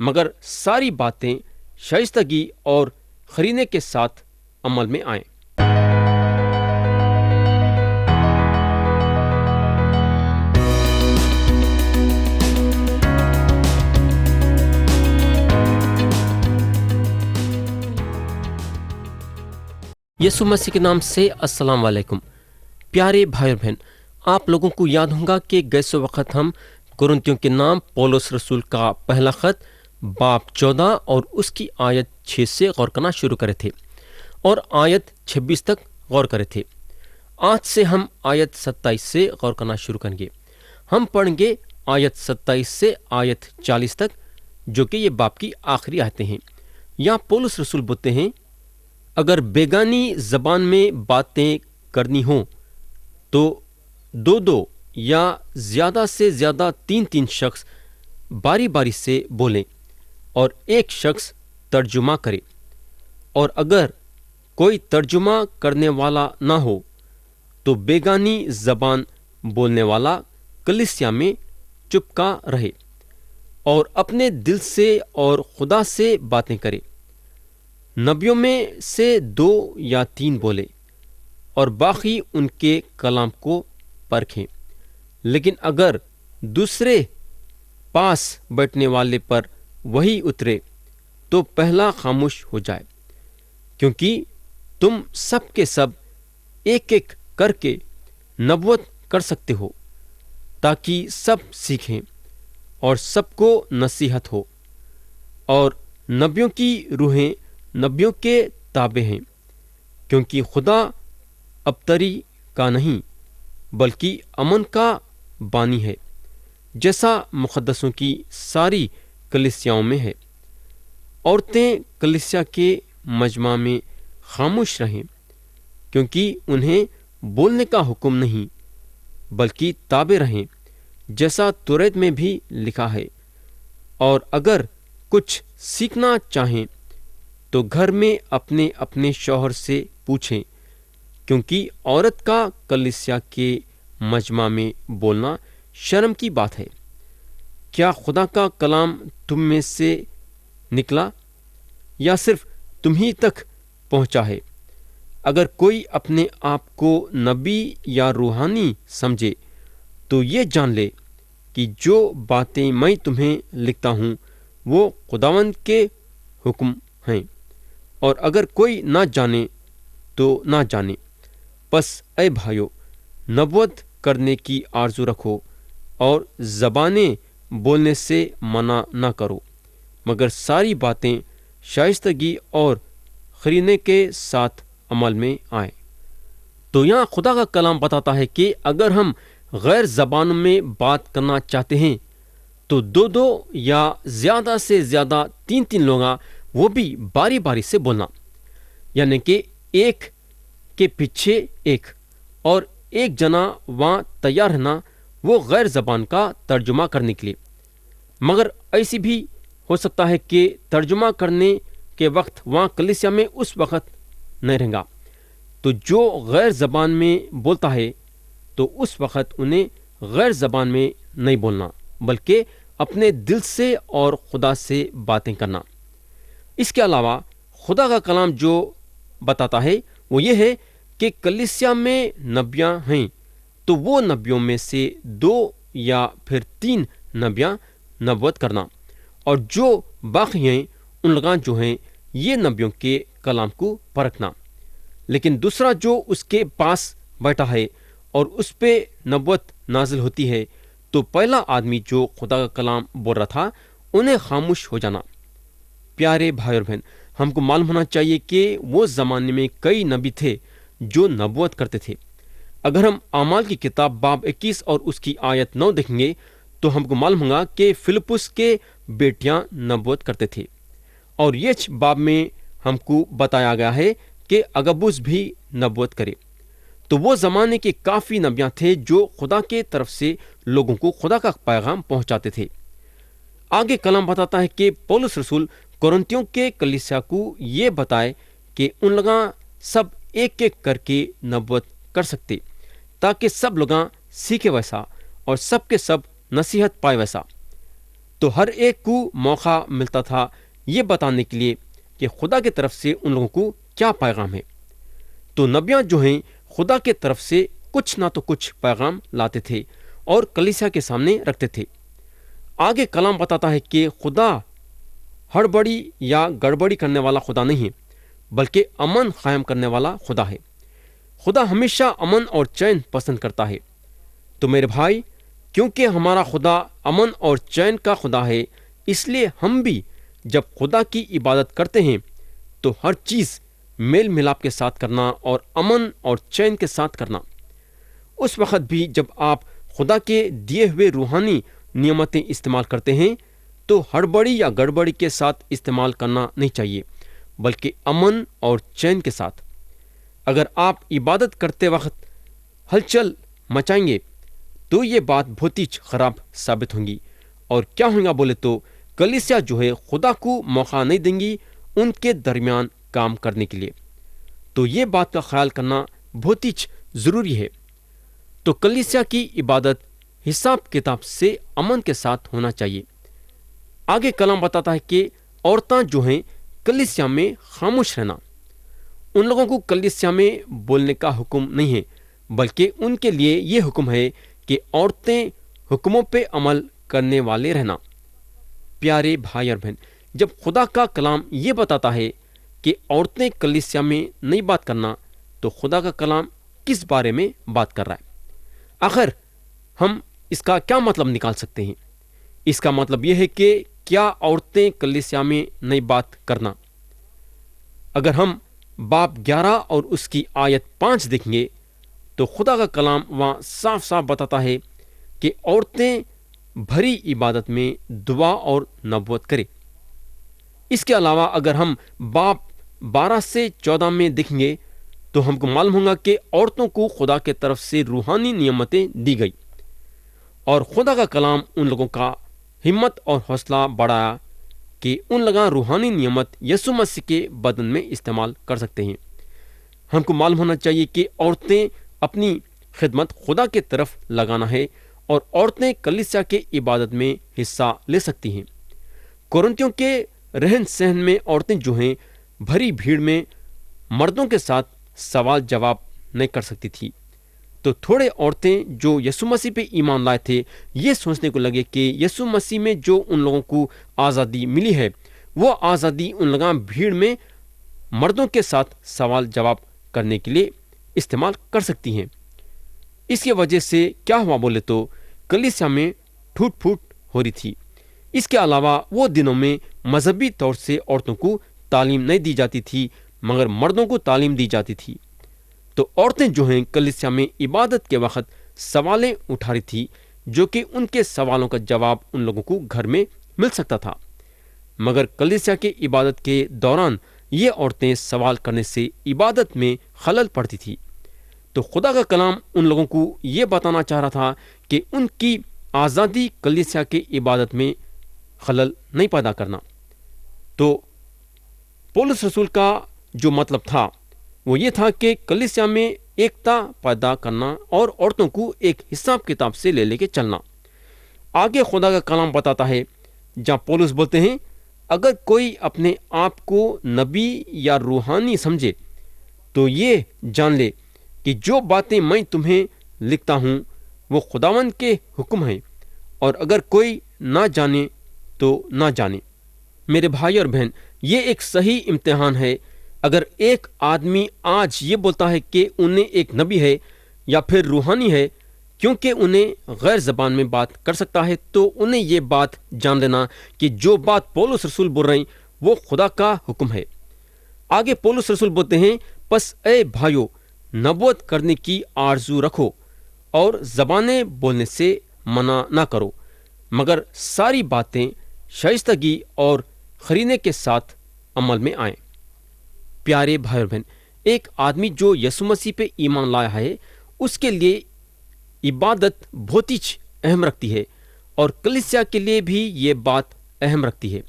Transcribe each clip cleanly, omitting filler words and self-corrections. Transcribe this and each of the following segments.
مگر ساری باتیں شائستگی اور خرینے کے ساتھ عمل میں آئیں۔ یسوع مسیح کے نام سے السلام علیکم پیارے بھائی اور بہن، آپ لوگوں کو یاد ہوگا کہ گئے وقت ہم کرنتیوں کے نام پولس رسول کا پہلا خط باب 14 اور اس کی آیت 6 سے غور کرنا شروع کرے تھے اور آیت 26 تک غور کرے تھے۔ آج سے ہم آیت 27 سے غور کرنا شروع کریں گے۔ ہم پڑھیں گے آیت 27 سے آیت 40 تک، جو کہ یہ باب کی آخری آیتیں ہیں۔ یہاں پولس رسول بولتے ہیں، اگر بیگانی زبان میں باتیں کرنی ہوں تو دو یا زیادہ سے زیادہ تین شخص باری باری سے بولیں اور ایک شخص ترجمہ کرے، اور اگر کوئی ترجمہ کرنے والا نہ ہو تو بیگانی زبان بولنے والا کلیسیا میں چپکا رہے اور اپنے دل سے اور خدا سے باتیں کرے۔ نبیوں میں سے 2 یا 3 بولے اور باقی ان کے کلام کو پرکھیں، لیکن اگر دوسرے پاس بیٹھنے والے پر وہی اترے تو پہلا خاموش ہو جائے، کیونکہ تم سب کے سب ایک ایک کر کے نبوت کر سکتے ہو، تاکہ سب سیکھیں اور سب کو نصیحت ہو، اور نبیوں کی روحیں نبیوں کے تابع ہیں، کیونکہ خدا ابتری کا نہیں بلکہ امن کا بانی ہے، جیسا مقدسوں کی ساری کلیسیاؤں میں ہے۔ عورتیں کلیسیا کے مجمع میں خاموش رہیں، کیونکہ انہیں بولنے کا حکم نہیں بلکہ تابع رہیں، جیسا توریت میں بھی لکھا ہے۔ اور اگر کچھ سیکھنا چاہیں تو گھر میں اپنے اپنے شوہر سے پوچھیں، کیونکہ عورت کا کلیسیا کے مجمع میں بولنا شرم کی بات ہے۔ کیا خدا کا کلام تم میں سے نکلا یا صرف تم ہی تک پہنچا ہے؟ اگر کوئی اپنے آپ کو نبی یا روحانی سمجھے تو یہ جان لے کہ جو باتیں میں تمہیں لکھتا ہوں وہ خداوند کے حکم ہیں، اور اگر کوئی نہ جانے تو نہ جانے۔ پس اے بھائیو، نبوت کرنے کی آرزو رکھو اور زبانیں بولنے سے منع نہ کرو، مگر ساری باتیں شائستگی اور خرینے کے ساتھ عمل میں آئیں۔ تو یہاں خدا کا کلام بتاتا ہے کہ اگر ہم غیر زبانوں میں بات کرنا چاہتے ہیں تو 2 یا زیادہ سے زیادہ 3 لوگاں، وہ بھی باری باری سے بولنا، یعنی کہ ایک کے پیچھے ایک، اور ایک جنا وہاں تیار رہنا وہ غیر زبان کا ترجمہ کرنے کے لیے۔ مگر ایسی بھی ہو سکتا ہے کہ ترجمہ کرنے کے وقت وہاں کلیسیا میں اس وقت نہیں رہیں گا، تو جو غیر زبان میں بولتا ہے تو اس وقت انہیں غیر زبان میں نہیں بولنا بلکہ اپنے دل سے اور خدا سے باتیں کرنا۔ اس کے علاوہ خدا کا کلام جو بتاتا ہے وہ یہ ہے کہ کلیسیا میں نبیاں ہیں تو وہ نبیوں میں سے 2 یا پھر 3 نبیاں نبوت کرنا، اور جو باقی ہیں ان لوگاں جو ہیں یہ نبیوں کے کلام کو پرکھنا۔ لیکن دوسرا جو اس کے پاس بیٹھا ہے اور اس پہ نبوت نازل ہوتی ہے، تو پہلا آدمی جو خدا کا کلام بول رہا تھا انہیں خاموش ہو جانا۔ پیارے بھائی اور بہن، ہم کو معلوم ہونا چاہیے کہ وہ زمانے میں کئی نبی تھے جو نبوت کرتے تھے۔ اگر ہم اعمال کی کتاب باب 21 اور اس کی آیت 9 دیکھیں گے تو ہم کو معلوم ہوگا کہ فلپس کے بیٹیاں نبوت کرتے تھے، اور یہ باب میں ہم کو بتایا گیا ہے کہ اگبوس بھی نبوت کرے۔ تو وہ زمانے کے کافی نبیاں تھے جو خدا کے طرف سے لوگوں کو خدا کا پیغام پہنچاتے تھے۔ آگے کلام بتاتا ہے کہ پولس رسول کرنتیوں کے کلیسیا کو یہ بتائے کہ ان لوگاں سب ایک ایک کر کے نبوت کر سکتے، تاکہ سب لوگاں سیکھے ویسا اور سب کے سب نصیحت پائے ویسا۔ تو ہر ایک کو موقع ملتا تھا یہ بتانے کے لیے کہ خدا کی طرف سے ان لوگوں کو کیا پیغام ہے۔ تو نبیاں جو ہیں خدا کے طرف سے کچھ نہ تو کچھ پیغام لاتے تھے اور کلیسیا کے سامنے رکھتے تھے۔ آگے کلام بتاتا ہے کہ خدا ہڑبڑی یا گڑبڑی کرنے والا خدا نہیں ہے، بلکہ امن قائم کرنے والا خدا ہے۔ خدا ہمیشہ امن اور چین پسند کرتا ہے۔ تو میرے بھائی، کیونکہ ہمارا خدا امن اور چین کا خدا ہے، اس لیے ہم بھی جب خدا کی عبادت کرتے ہیں تو ہر چیز میل ملاپ کے ساتھ کرنا اور امن اور چین کے ساتھ کرنا۔ اس وقت بھی جب آپ خدا کے دیے ہوئے روحانی نعمتیں استعمال کرتے ہیں تو ہڑبڑی یا گڑبڑی کے ساتھ استعمال کرنا نہیں چاہیے، بلکہ امن اور چین کے ساتھ۔ اگر آپ عبادت کرتے وقت ہلچل مچائیں گے تو یہ بات بہت ہی خراب ثابت ہوں گی، اور کیا ہوگا بولے تو کلیسیا جو ہے خدا کو موقع نہیں دیں گی ان کے درمیان کام کرنے کے لیے۔ تو یہ بات کا خیال کرنا بہت ہی ضروری ہے۔ تو کلیسیا کی عبادت حساب کتاب سے امن کے ساتھ ہونا چاہیے۔ آگے کلام بتاتا ہے کہ عورتیں جو ہیں کلیسیا میں خاموش رہنا۔ ان لوگوں کو کلیسیا میں بولنے کا حکم نہیں ہے، بلکہ ان کے لیے یہ حکم ہے کہ عورتیں حکموں پہ عمل کرنے والے رہنا۔ پیارے بھائی اور بہن، جب خدا کا کلام یہ بتاتا ہے کہ عورتیں کلیسیا میں نہیں بات کرنا، تو خدا کا کلام کس بارے میں بات کر رہا ہے؟ آخر ہم اس کا کیا مطلب نکال سکتے ہیں؟ اس کا مطلب یہ ہے کہ کیا عورتیں کلیسیا میں نہیں بات کرنا؟ اگر ہم باب 11 اور اس کی آیت 5 دیکھیں گے تو خدا کا کلام وہاں صاف صاف بتاتا ہے کہ عورتیں بھری عبادت میں دعا اور نبوت کرے۔ اس کے علاوہ اگر ہم باب 12 سے 14 میں دیکھیں گے تو ہم کو معلوم ہوگا کہ عورتوں کو خدا کے طرف سے روحانی نعمتیں دی گئی، اور خدا کا کلام ان لوگوں کا ہمت اور حوصلہ بڑھایا کہ ان لوگوں روحانی نعمت یسوع مسیح کے بدن میں استعمال کر سکتے ہیں۔ ہم کو معلوم ہونا چاہیے کہ عورتیں اپنی خدمت خدا کے طرف لگانا ہے، اور عورتیں کلیسیا کے عبادت میں حصہ لے سکتی ہیں۔ کورنتھیوں کے رہن سہن میں عورتیں جو ہیں بھری بھیڑ میں مردوں کے ساتھ سوال جواب نہیں کر سکتی تھی۔ تو تھوڑے عورتیں جو یسوع مسیح پہ ایمان لائے تھے یہ سوچنے کو لگے کہ یسوع مسیح میں جو ان لوگوں کو آزادی ملی ہے وہ آزادی ان لوگوں بھیڑ میں مردوں کے ساتھ سوال جواب کرنے کے لیے استعمال کر سکتی ہیں۔ اس کی وجہ سے کیا ہوا بولے تو کلیسیا میں ٹوٹ پھوٹ ہو رہی تھی۔ اس کے علاوہ وہ دنوں میں مذہبی طور سے عورتوں کو تعلیم نہیں دی جاتی تھی، مگر مردوں کو تعلیم دی جاتی تھی۔ تو عورتیں جو ہیں کلیسیا میں عبادت کے وقت سوالیں اٹھا رہی تھی، جو کہ ان کے سوالوں کا جواب ان لوگوں کو گھر میں مل سکتا تھا، مگر کلیسیا کی عبادت کے دوران یہ عورتیں سوال کرنے سے عبادت میں خلل پڑتی تھی۔ تو خدا کا کلام ان لوگوں کو یہ بتانا چاہ رہا تھا کہ ان کی آزادی کلیسیا کی عبادت میں خلل نہیں پیدا کرنا۔ تو پولس رسول کا جو مطلب تھا وہ یہ تھا کہ کلیسیا میں ایکتا پیدا کرنا اور عورتوں کو ایک حساب کتاب سے لے کے چلنا۔ آگے خدا کا کلام بتاتا ہے جہاں پولس بولتے ہیں، اگر کوئی اپنے آپ کو نبی یا روحانی سمجھے تو یہ جان لے کہ جو باتیں میں تمہیں لکھتا ہوں وہ خداوند کے حکم ہیں، اور اگر کوئی نہ جانے تو نہ جانے۔ میرے بھائی اور بہن، یہ ایک صحیح امتحان ہے۔ اگر ایک آدمی آج یہ بولتا ہے کہ انہیں ایک نبی ہے یا پھر روحانی ہے، کیونکہ انہیں غیر زبان میں بات کر سکتا ہے، تو انہیں یہ بات جان لینا کہ جو بات پولس رسول بول رہے ہیں وہ خدا کا حکم ہے۔ آگے پولس رسول بولتے ہیں، پس اے بھائیو، نبوت کرنے کی آرزو رکھو اور زبانیں بولنے سے منع نہ کرو، مگر ساری باتیں شائستگی اور خرینے کے ساتھ عمل میں آئیں۔ پیارے بھائی اور بہن، ایک آدمی جو یسوع مسیح پہ ایمان لایا ہے اس کے لیے عبادت بہت ہی اہم رکھتی ہے، اور کلیسیا کے لیے بھی یہ بات اہم رکھتی ہے۔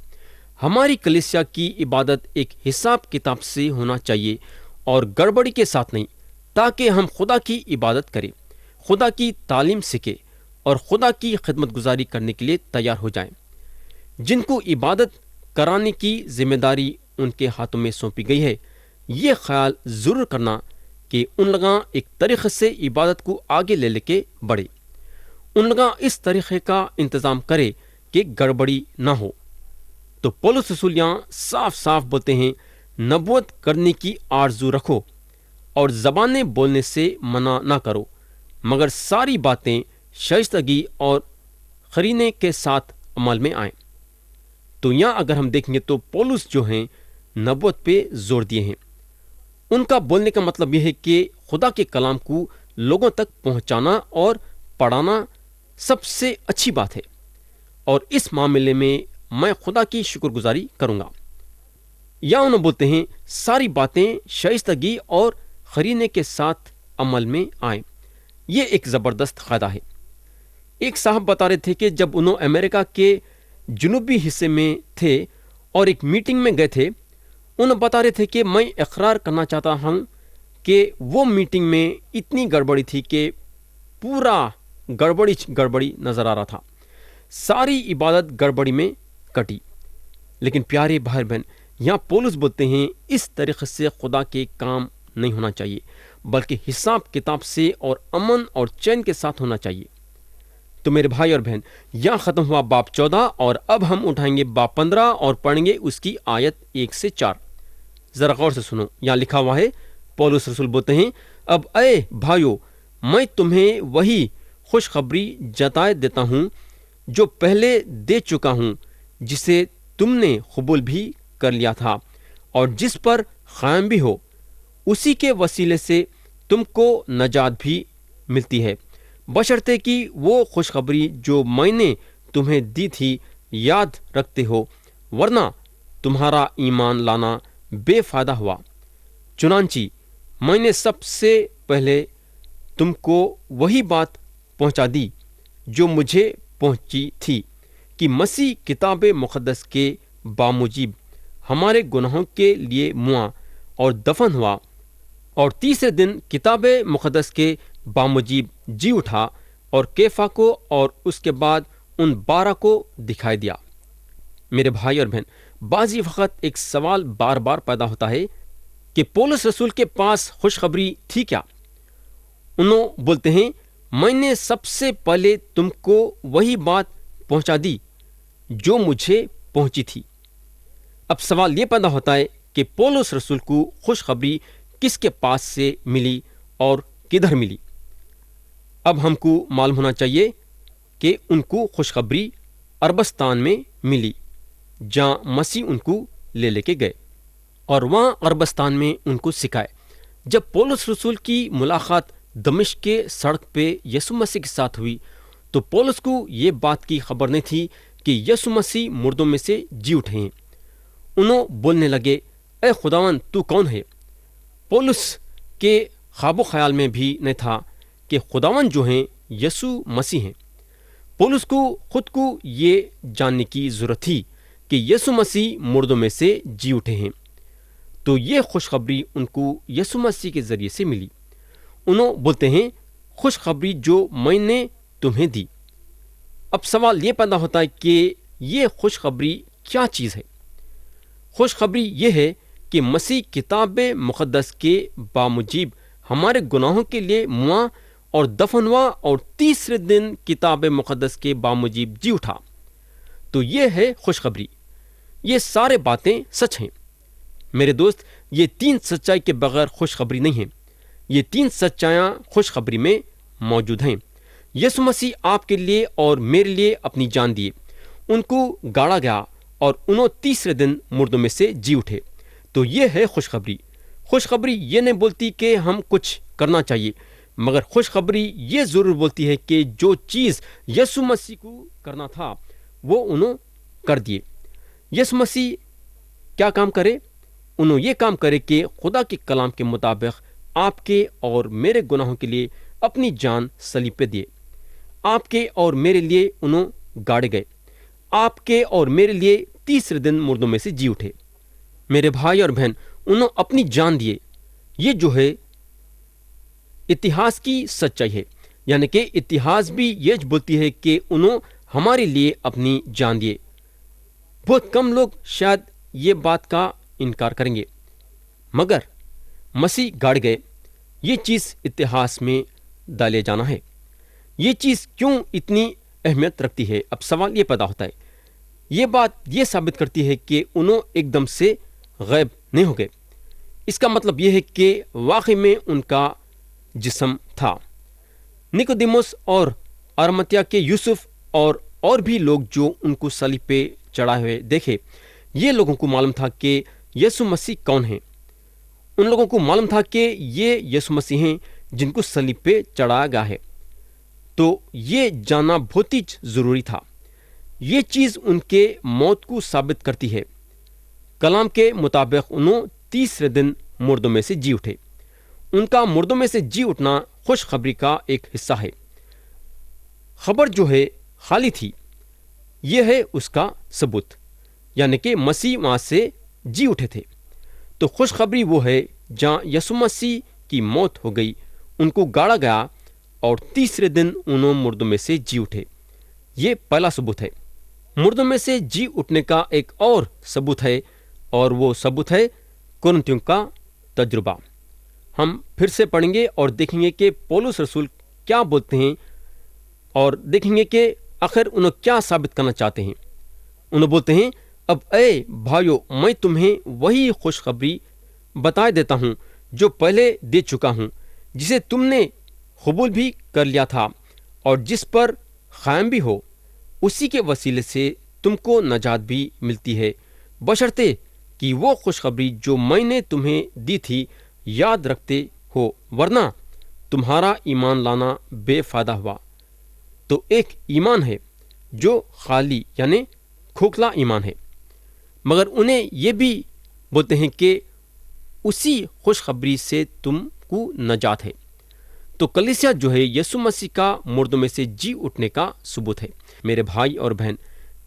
ہماری کلیسیا کی عبادت ایک حساب کتاب سے ہونا چاہیے اور گڑبڑی کے ساتھ نہیں، تاکہ ہم خدا کی عبادت کریں، خدا کی تعلیم سیکھیں اور خدا کی خدمت گزاری کرنے کے لیے تیار ہو جائیں۔ جن کو عبادت کرانے کی ذمہ داری ان کے ہاتھوں میں سونپی گئی ہے، یہ خیال ضرور کرنا کہ ان لوگاں ایک طریقے سے عبادت کو آگے لے کے بڑھے، ان لوگاں اس طریقے کا انتظام کرے کہ گڑبڑی نہ ہو۔ تو پولس رسول یہاں صاف صاف بولتے ہیں، نبوت کرنے کی آرزو رکھو اور زبانیں بولنے سے منع نہ کرو، مگر ساری باتیں شائستگی اور قرینے کے ساتھ عمل میں آئیں۔ تو یہاں اگر ہم دیکھیں گے تو پولس جو ہیں نبوت پہ زور دیے ہیں۔ ان کا بولنے کا مطلب یہ ہے کہ خدا کے کلام کو لوگوں تک پہنچانا اور پڑھانا سب سے اچھی بات ہے، اور اس معاملے میں میں خدا کی شکر گزاری کروں گا۔ یا انہوں بولتے ہیں ساری باتیں شائستگی اور قرینے کے ساتھ عمل میں آئیں۔ یہ ایک زبردست قاعدہ ہے۔ ایک صاحب بتا رہے تھے کہ جب انہوں امریکہ کے جنوبی حصے میں تھے اور ایک میٹنگ میں گئے تھے، انہوں بتا رہے تھے کہ میں اقرار کرنا چاہتا ہوں کہ وہ میٹنگ میں اتنی گڑبڑی تھی کہ پورا گڑبڑی نظر آ رہا تھا، ساری عبادت گڑبڑی میں کٹی۔ لیکن پیارے بھائی بہن، یہاں پولس بولتے ہیں اس طریقے سے خدا کے کام نہیں ہونا چاہیے، بلکہ حساب کتاب سے اور امن اور چین کے ساتھ ہونا چاہیے۔ تو میرے بھائی اور بہن، یہاں ختم ہوا باب 14 اور اب ہم اٹھائیں گے باب 15 اور پڑھیں گے اس کی آیت 1 سے 4۔ ذرا غور سے سنو، یہاں لکھا ہوا ہے، پولس رسول بولتے ہیں، اب اے بھائیو، میں تمہیں وہی خوشخبری جتائے دیتا ہوں جو پہلے دے چکا ہوں، جسے تم نے قبول بھی کر لیا تھا اور جس پر قائم بھی ہو، اسی کے وسیلے سے تم کو نجات بھی ملتی ہے، بشرطے کہ وہ خوشخبری جو میں نے تمہیں دی تھی یاد رکھتے ہو، ورنہ تمہارا ایمان لانا بے فائدہ ہوا۔ چنانچہ میں نے سب سے پہلے تم کو وہی بات پہنچا دی جو مجھے پہنچی تھی، کہ مسیح کتاب مقدس کے باموجب ہمارے گناہوں کے لیے موا اور دفن ہوا، اور تیسرے دن کتاب مقدس کے باموجب جی اٹھا، اور کیفا کو اور اس کے بعد ان 12 کو دکھائی دیا۔ میرے بھائی اور بہن، بعضی وقت ایک سوال بار بار پیدا ہوتا ہے کہ پولس رسول کے پاس خوشخبری تھی کیا؟ انہوں بولتے ہیں، میں نے سب سے پہلے تم کو وہی بات پہنچا دی جو مجھے پہنچی تھی۔ اب سوال یہ پیدا ہوتا ہے کہ پولس رسول کو خوشخبری کس کے پاس سے ملی اور کدھر ملی؟ اب ہم کو معلوم ہونا چاہیے کہ ان کو خوشخبری عربستان میں ملی، جہاں مسیح ان کو لے کے گئے اور وہاں عربستان میں ان کو سکھائے۔ جب پولس رسول کی ملاقات دمشق کے سڑک پہ یسوع مسیح کے ساتھ ہوئی تو پولس کو یہ بات کی خبر نہیں تھی کہ یسوع مسیح مردوں میں سے جی اٹھے ہیں۔ انہوں بولنے لگے، اے خداوند تو کون ہے؟ پولس کے خواب و خیال میں بھی نہیں تھا کہ خداوند جو ہیں یسوع مسیح ہیں۔ پولس کو خود کو یہ جاننے کی ضرورت تھی کہ یسوع مسیح مردوں میں سے جی اٹھے ہیں، تو یہ خوشخبری ان کو یسوع مسیح کے ذریعے سے ملی۔ انہوں بولتے ہیں، خوشخبری جو میں نے تمہیں دی۔ اب سوال یہ پیدا ہوتا ہے کہ یہ خوشخبری کیا چیز ہے؟ خوشخبری یہ ہے کہ مسیح کتاب مقدس کے باموجب ہمارے گناہوں کے لیے موا اور دفن ہوا، اور تیسرے دن کتاب مقدس کے باموجب جی اٹھا۔ تو یہ ہے خوشخبری۔ یہ سارے باتیں سچ ہیں۔ میرے دوست، یہ 3 سچائی کے بغیر خوشخبری نہیں ہیں۔ یہ 3 سچائیاں خوشخبری میں موجود ہیں۔ یسوع مسیح آپ کے لیے اور میرے لیے اپنی جان دیے، ان کو گاڑا گیا اور انہوں تیسرے دن مردوں میں سے جی اٹھے۔ تو یہ ہے خوشخبری۔ خوشخبری یہ نہیں بولتی کہ ہم کچھ کرنا چاہیے، مگر خوشخبری یہ ضرور بولتی ہے کہ جو چیز یسوع مسیح کو کرنا تھا وہ انہوں کر دیے۔ یسوع مسیح کیا کام کرے؟ انہوں یہ کام کرے کہ خدا کے کلام کے مطابق آپ کے اور میرے گناہوں کے لیے اپنی جان صلیب پہ دیے۔ آپ کے اور میرے لیے انہوں گاڑے گئے، آپ کے اور میرے لیے تیسرے دن مردوں میں سے جی اٹھے۔ میرے بھائی اور بہن، انہوں اپنی جان دیے۔ یہ جو ہے اتہاس کی سچائی ہے، یعنی کہ اتہاس بھی یہ بولتی ہے کہ انہوں ہمارے لیے اپنی جان دیے۔ بہت کم لوگ شاید یہ بات کا انکار کریں گے، مگر مسیح گاڑ گئے، یہ چیز اتہاس میں ڈالے جانا ہے۔ یہ چیز کیوں اتنی اہمیت رکھتی ہے؟ اب سوال یہ پیدا ہوتا ہے۔ یہ بات یہ ثابت کرتی ہے کہ انہوں ایک دم سے غائب نہیں ہو گئے۔ اس کا مطلب یہ ہے کہ واقعی میں ان کا جسم تھا۔ نیکودیموس اور ارمتیا کے یوسف اور بھی لوگ جو ان کو صلیب پہ چڑھائے ہوئے دیکھے، یہ لوگوں کو معلوم تھا کہ یسوع مسیح کون ہیں۔ ان لوگوں کو معلوم تھا کہ یہ یسوع مسیح ہیں جن کو صلیب پہ چڑھایا گیا ہے۔ تو یہ جاننا بہت ہی ضروری تھا۔ یہ چیز ان کے موت کو ثابت کرتی ہے۔ کلام کے مطابق انہوں تیسرے دن مردوں میں سے جی اٹھے۔ ان کا مردوں میں سے جی اٹھنا خوشخبری کا ایک حصہ ہے۔ خبر جو ہے خالی تھی، یہ ہے اس کا ثبوت، یعنی کہ مسیح وہاں سے جی اٹھے تھے۔ تو خوشخبری وہ ہے جہاں یسوع مسیح کی موت ہو گئی، ان کو گاڑا گیا اور تیسرے دن انہوں مردوں میں سے جی اٹھے۔ یہ پہلا ثبوت ہے۔ مردوں میں سے جی اٹھنے کا ایک اور ثبوت ہے، اور وہ ثبوت ہے کرنتھیوں کا تجربہ۔ ہم پھر سے پڑھیں گے اور دیکھیں گے کہ پولس رسول کیا بولتے ہیں، اور دیکھیں گے کہ آخر انہوں کیا ثابت کرنا چاہتے ہیں۔ انہوں بولتے ہیں، اب اے بھائیو، میں تمہیں وہی خوشخبری بتا دیتا ہوں جو پہلے دے چکا ہوں، جسے تم نے قبول بھی کر لیا تھا اور جس پر قائم بھی ہو۔ اسی کے وسیلے سے تم کو نجات بھی ملتی ہے، بشرطے کہ وہ خوشخبری جو میں نے تمہیں دی تھی یاد رکھتے ہو، ورنہ تمہارا ایمان لانا بے فائدہ ہوا۔ تو ایک ایمان ہے جو خالی یعنی کھوکھلا ایمان ہے، مگر انہیں یہ بھی بولتے ہیں کہ اسی خوشخبری سے تم کو نجات ہے۔ تو کلیسیا جو ہے یسوع مسیح کا مردوں میں سے جی اٹھنے کا ثبوت ہے۔ میرے بھائی اور بہن،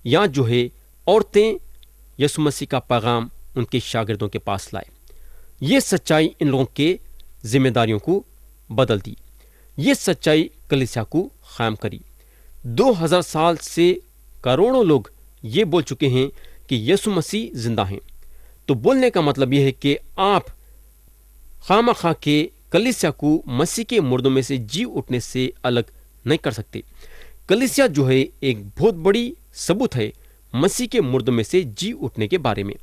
یہاں جو ہے عورتیں یسوع مسیح کا پیغام ان کے شاگردوں کے پاس لائے۔ یہ سچائی ان لوگوں کے ذمہ داریوں کو بدل دی۔ یہ سچائی کلیسیا کو قائم کری۔ 2000 سال سے کروڑوں لوگ یہ بول چکے ہیں کہ یسوع مسیح زندہ ہیں۔ تو بولنے کا مطلب یہ ہے کہ آپ خامخواہ کے کلیسیا کو مسیح کے مردوں میں سے جی اٹھنے سے الگ نہیں کر سکتے۔ کلیسیا جو ہے ایک بہت بڑی ثبوت ہے مسیح کے مردوں میں سے جی اٹھنے کے بارے میں۔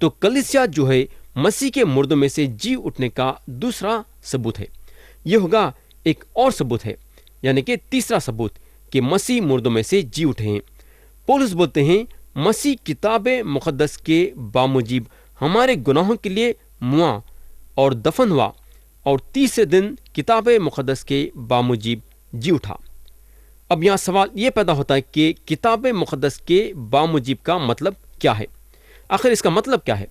تو کلیسیا جو ہے مسیح کے مردوں میں سے جی اٹھنے کا دوسرا ثبوت ہے۔ یہ ہوگا ایک اور ثبوت ہے، یعنی کہ تیسرا ثبوت کہ مسیح مردوں میں سے جی اٹھے ہیں۔ پولس بولتے ہیں، مسیح کتاب مقدس کے باموجب ہمارے گناہوں کے لیے موا اور دفن ہوا، اور تیسرے دن کتاب مقدس کے باموجب جی اٹھا۔ اب یہاں سوال یہ پیدا ہوتا ہے کہ کتاب مقدس کے باموجب کا مطلب کیا ہے؟ آخر اس کا مطلب کیا ہے؟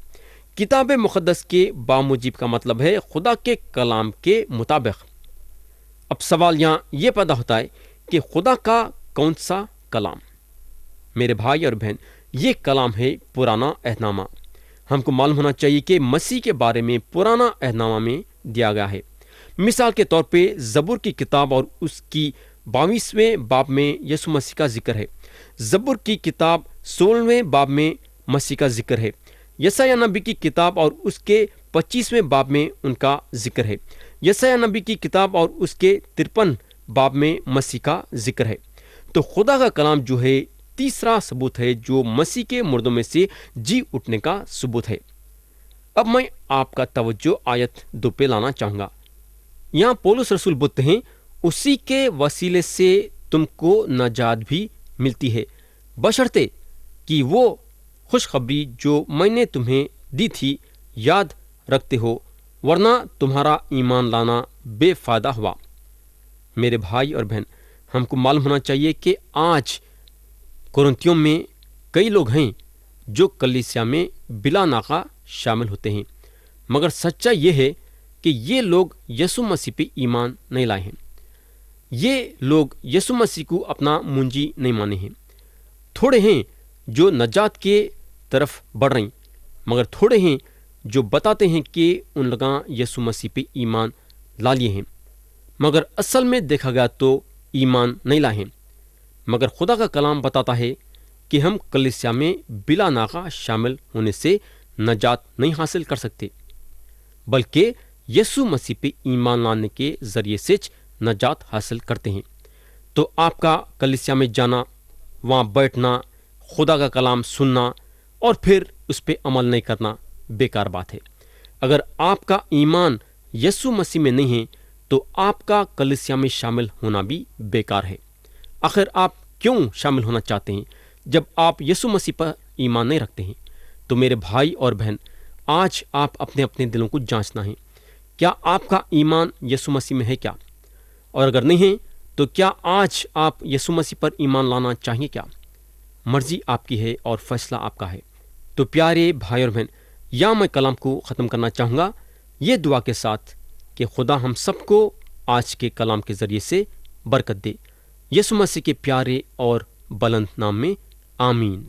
کتاب مقدس کے باموجب کا مطلب ہے خدا کے کلام کے مطابق۔ اب سوال یہاں یہ پیدا ہوتا ہے کہ خدا کا کون سا کلام؟ میرے بھائی اور بہن، یہ کلام ہے پرانا عہد نامہ۔ ہم کو معلوم ہونا چاہیے کہ مسیح کے بارے میں پرانا عہد نامہ میں دیا گیا ہے۔ مثال کے طور پہ زبور کی کتاب اور اس کی 22ویں باب میں یسوع مسیح کا ذکر ہے۔ زبور کی کتاب 16ویں باب میں مسیح کا ذکر ہے۔ یسایہ نبی کی کتاب اور اس کے 25ویں باب میں ان کا ذکر ہے۔ یسایہ نبی کی کتاب اور اس کے 53 باب میں مسیح کا ذکر ہے۔ تو خدا کا کلام جو ہے تیسرا ثبوت ہے جو مسیح کے مردوں میں سے جی اٹھنے کا ثبوت ہے۔ اب میں آپ کا توجہ آیت 2 پہ لانا چاہوں گا۔ یہاں پولس رسول بولتے ہیں، اسی کے وسیلے سے تم کو نجات بھی ملتی ہے، بشرطے کہ وہ خوشخبری جو میں نے تمہیں دی تھی یاد رکھتے ہو، ورنہ تمہارا ایمان لانا بے فائدہ ہوا۔ میرے بھائی اور بہن، ہم کو معلوم ہونا چاہیے کہ آج کرنتھیوں میں کئی لوگ ہیں جو کلیسیا میں بلا ناغہ شامل ہوتے ہیں، مگر سچائی یہ ہے کہ یہ لوگ یسوع مسیح پہ ایمان نہیں لائے ہیں۔ یہ لوگ یسوع مسیح کو اپنا منجی نہیں مانے ہیں۔ تھوڑے ہیں جو نجات کے طرف بڑھ رہے ہیں، مگر تھوڑے ہیں جو بتاتے ہیں کہ ان لوگاں یسوع مسیح پہ ایمان لا لیے ہیں، مگر اصل میں دیکھا گیا تو ایمان نہیں لائے ہیں۔ مگر خدا کا کلام بتاتا ہے کہ ہم کلیسیا میں بلا ناغہ شامل ہونے سے نجات نہیں حاصل کر سکتے، بلکہ یسوع مسیح پہ ایمان لانے کے ذریعے سے نجات حاصل کرتے ہیں۔ تو آپ کا کلیسیا میں جانا، وہاں بیٹھنا، خدا کا کلام سننا اور پھر اس پہ عمل نہیں کرنا بیکار بات ہے۔ اگر آپ کا ایمان یسوع مسیح میں نہیں ہے تو آپ کا کلیسیا میں شامل ہونا بھی بیکار ہے۔ آخر آپ کیوں شامل ہونا چاہتے ہیں جب آپ یسوع مسیح پر ایمان نہیں رکھتے ہیں؟ تو میرے بھائی اور بہن، آج آپ اپنے اپنے دلوں کو جانچنا ہے، کیا آپ کا ایمان یسوع مسیح میں ہے کیا؟ اور اگر نہیں ہے تو کیا آج آپ یسوع مسیح پر ایمان لانا چاہیے کیا؟ مرضی آپ کی ہے اور فیصلہ آپ کا ہے۔ تو پیارے بھائی اور بہن، یا میں کلام کو ختم کرنا چاہوں گا یہ دعا کے ساتھ کہ خدا ہم سب کو آج کے کلام کے ذریعے سے برکت دے۔ یسوع مسیح کے پیارے اور بلند نام میں آمین۔